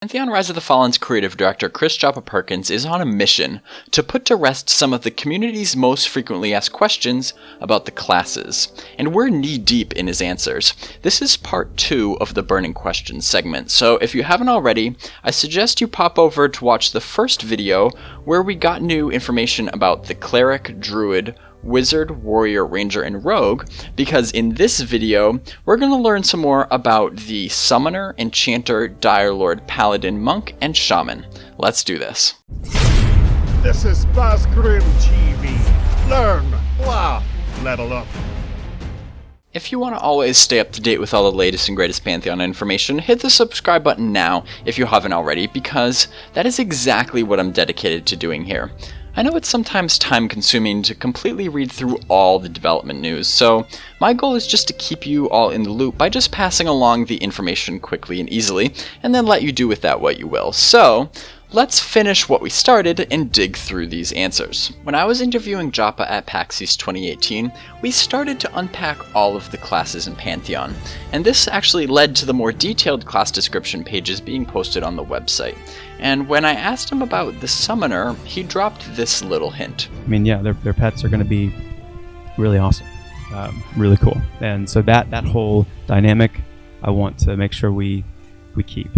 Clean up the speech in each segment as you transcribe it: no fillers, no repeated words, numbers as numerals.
Pantheon Rise of the Fallen's creative director Joppa Perkins is on a mission to put to rest some of the community's most frequently asked questions about the classes, and we're knee-deep in his answers. This is part 2 of the Burning Questions segment, so if you haven't already, I suggest you pop over to watch the first video where we got new information about the Cleric, Druid, Wizard, Warrior, Ranger, and Rogue, because in this video, we're going to learn some more about the Summoner, Enchanter, Dire Lord, Paladin, Monk, and Shaman. Let's do this. This is BazgrimTV. Learn, laugh, level up. If you want to always stay up to date with all the latest and greatest Pantheon information, hit the subscribe button now if you haven't already, because that is exactly what I'm dedicated to doing here. I know it's sometimes time-consuming to completely read through all the development news, so my goal is just to keep you all in the loop by just passing along the information quickly and easily, and then let you do with that what you will. So, let's finish what we started and dig through these answers. When I was interviewing Joppa at PAX East 2018, we started to unpack all of the classes in Pantheon, and this actually led to the more detailed class description pages being posted on the website. And when I asked him about the Summoner, he dropped this little hint. I mean, yeah, their pets are going to be really awesome, really cool. And so that whole dynamic, I want to make sure we keep.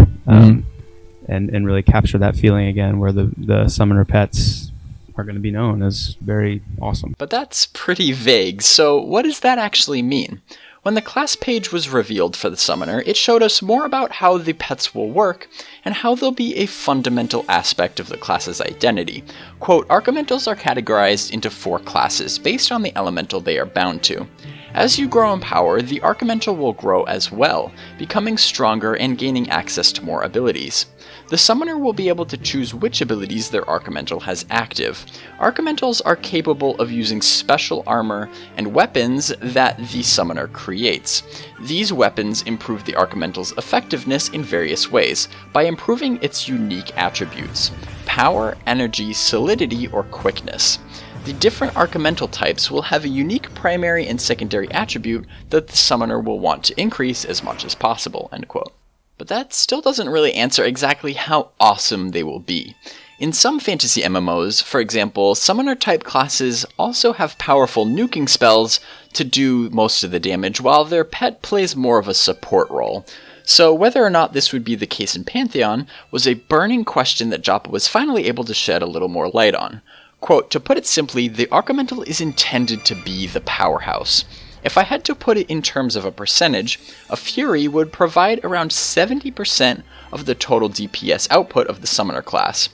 And really capture that feeling again where the Summoner pets are going to be known as very awesome. But that's pretty vague, so what does that actually mean? When the class page was revealed for the Summoner, it showed us more about how the pets will work and how they'll be a fundamental aspect of the class's identity. Quote, Archimentals are categorized into 4 classes based on the elemental they are bound to. As you grow in power, the Archimental will grow as well, becoming stronger and gaining access to more abilities. The Summoner will be able to choose which abilities their Archimental has active. Archimentals are capable of using special armor and weapons that the Summoner creates. These weapons improve the Archimental's effectiveness in various ways, by improving its unique attributes: power, energy, solidity, or quickness. The different Archimental types will have a unique primary and secondary attribute that the Summoner will want to increase as much as possible, end quote. But that still doesn't really answer exactly how awesome they will be. In some fantasy MMOs, for example, Summoner-type classes also have powerful nuking spells to do most of the damage, while their pet plays more of a support role. So whether or not this would be the case in Pantheon was a burning question that Joppa was finally able to shed a little more light on. Quote, to put it simply, the Archimental is intended to be the powerhouse. If I had to put it in terms of a percentage, a Fury would provide around 70% of the total DPS output of the Summoner class.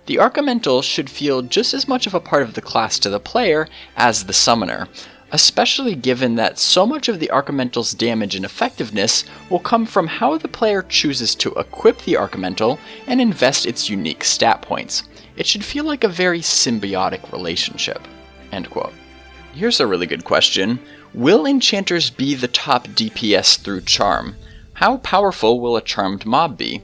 The Archimental should feel just as much of a part of the class to the player as the Summoner, especially given that so much of the Archimental's damage and effectiveness will come from how the player chooses to equip the Archimental and invest its unique stat points. It should feel like a very symbiotic relationship. End quote. Here's a really good question. Will enchanters be the top DPS through charm? How powerful will a charmed mob be?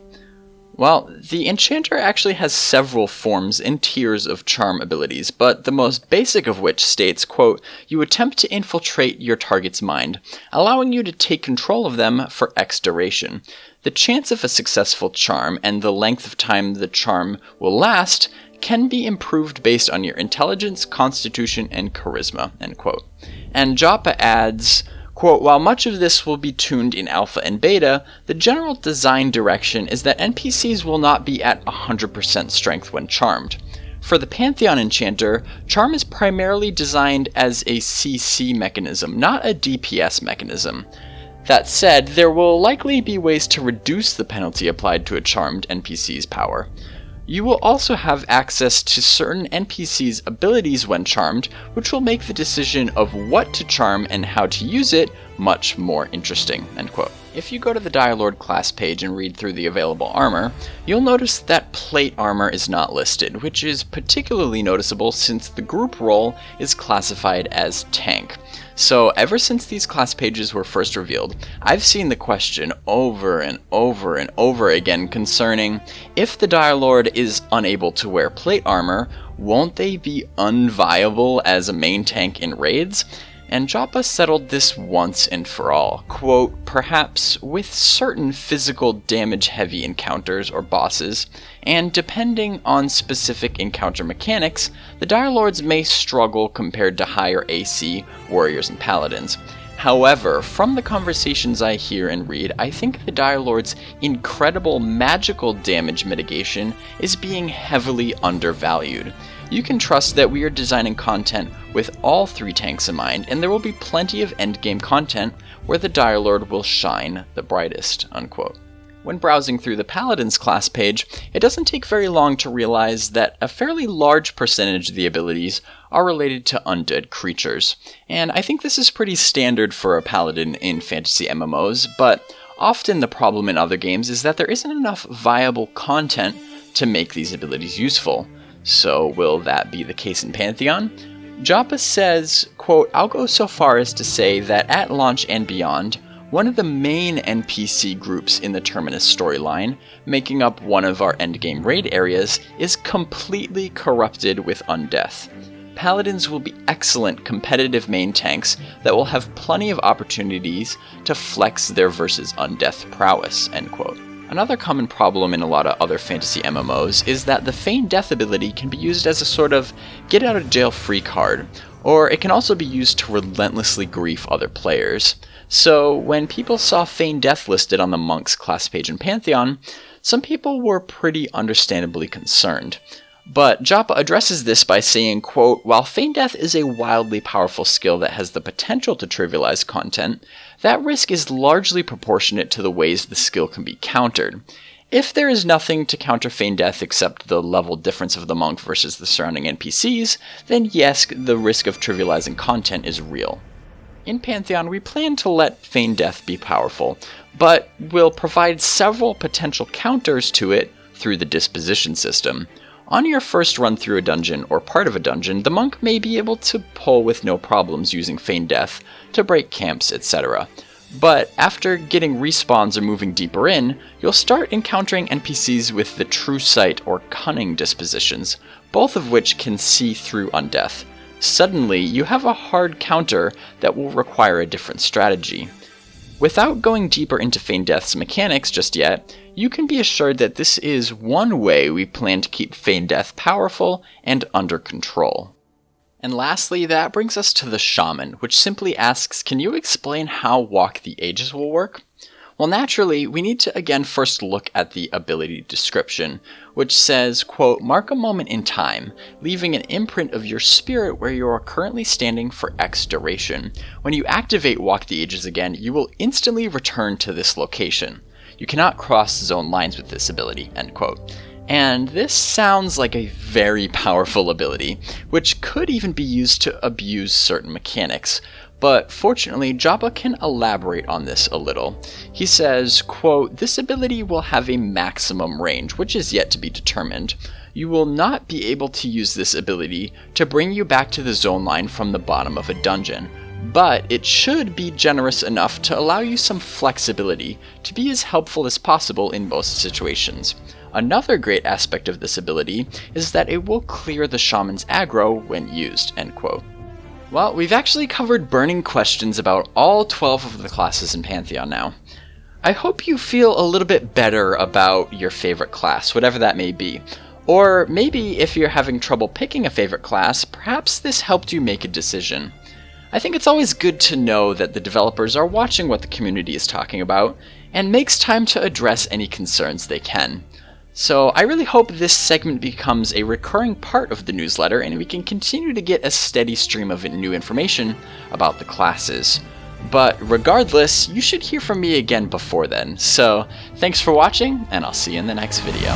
Well, the enchanter actually has several forms and tiers of charm abilities, but the most basic of which states, quote, you attempt to infiltrate your target's mind, allowing you to take control of them for X duration. The chance of a successful charm and the length of time the charm will last can be improved based on your intelligence, constitution, and charisma, end quote. And Joppa adds, quote, while much of this will be tuned in alpha and beta, the general design direction is that NPCs will not be at 100% strength when charmed. For the Pantheon Enchanter, charm is primarily designed as a CC mechanism, not a DPS mechanism. That said, there will likely be ways to reduce the penalty applied to a charmed NPC's power. You will also have access to certain NPCs' abilities when charmed, which will make the decision of what to charm and how to use it much more interesting, end quote. If you go to the Dire Lord class page and read through the available armor, you'll notice that plate armor is not listed, which is particularly noticeable since the group role is classified as tank. So ever since these class pages were first revealed, I've seen the question over and over and over again concerning, if the Dire Lord is unable to wear plate armor, won't they be unviable as a main tank in raids? and Joppa settled this once and for all. Quote, perhaps with certain physical damage-heavy encounters or bosses, and depending on specific encounter mechanics, the Dire Lords may struggle compared to higher AC warriors and paladins. However, from the conversations I hear and read, I think the Dire Lord's incredible magical damage mitigation is being heavily undervalued. You can trust that we are designing content with all 3 tanks in mind, and there will be plenty of endgame content where the Dire Lord will shine the brightest, unquote. When browsing through the Paladin's class page, it doesn't take very long to realize that a fairly large percentage of the abilities are related to undead creatures. And I think this is pretty standard for a Paladin in fantasy MMOs, but often the problem in other games is that there isn't enough viable content to make these abilities useful. So will that be the case in Pantheon? Joppa says, quote, I'll go so far as to say that at launch and beyond, one of the main NPC groups in the Terminus storyline, making up one of our endgame raid areas, is completely corrupted with undeath. Paladins will be excellent competitive main tanks that will have plenty of opportunities to flex their versus undeath prowess, end quote. Another common problem in a lot of other fantasy MMOs is that the Feign Death ability can be used as a sort of get-out-of-jail-free card, or it can also be used to relentlessly grief other players. So when people saw Feign Death listed on the Monk's class page in Pantheon, some people were pretty understandably concerned. But Joppa addresses this by saying, quote, while Feign Death is a wildly powerful skill that has the potential to trivialize content, that risk is largely proportionate to the ways the skill can be countered. If there is nothing to counter Feign Death except the level difference of the monk versus the surrounding NPCs, then yes, the risk of trivializing content is real. In Pantheon, we plan to let Feign Death be powerful, but we'll provide several potential counters to it through the disposition system. On your first run through a dungeon or part of a dungeon, the monk may be able to pull with no problems using Feign Death to break camps, etc. But after getting respawns or moving deeper in, you'll start encountering NPCs with the True Sight or Cunning dispositions, both of which can see through undeath. Suddenly, you have a hard counter that will require a different strategy. Without going deeper into Feign Death's mechanics just yet, you can be assured that this is one way we plan to keep Feign Death powerful and under control. And lastly, that brings us to the Shaman, which simply asks, can you explain how Walk the Ages will work? Well, naturally, we need to again first look at the ability description, which says, quote, mark a moment in time, leaving an imprint of your spirit where you are currently standing for X duration. When you activate Walk the Ages again, you will instantly return to this location. You cannot cross zone lines with this ability, end quote. And this sounds like a very powerful ability, which could even be used to abuse certain mechanics. But fortunately, Joppa can elaborate on this a little. He says, quote, this ability will have a maximum range, which is yet to be determined. You will not be able to use this ability to bring you back to the zone line from the bottom of a dungeon, but it should be generous enough to allow you some flexibility to be as helpful as possible in most situations. Another great aspect of this ability is that it will clear the Shaman's aggro when used, end quote. Well, we've actually covered burning questions about all 12 of the classes in Pantheon now. I hope you feel a little bit better about your favorite class, whatever that may be. Or maybe if you're having trouble picking a favorite class, perhaps this helped you make a decision. I think it's always good to know that the developers are watching what the community is talking about, and makes time to address any concerns they can. So I really hope this segment becomes a recurring part of the newsletter and we can continue to get a steady stream of new information about the classes. But regardless, you should hear from me again before then. So thanks for watching, and I'll see you in the next video.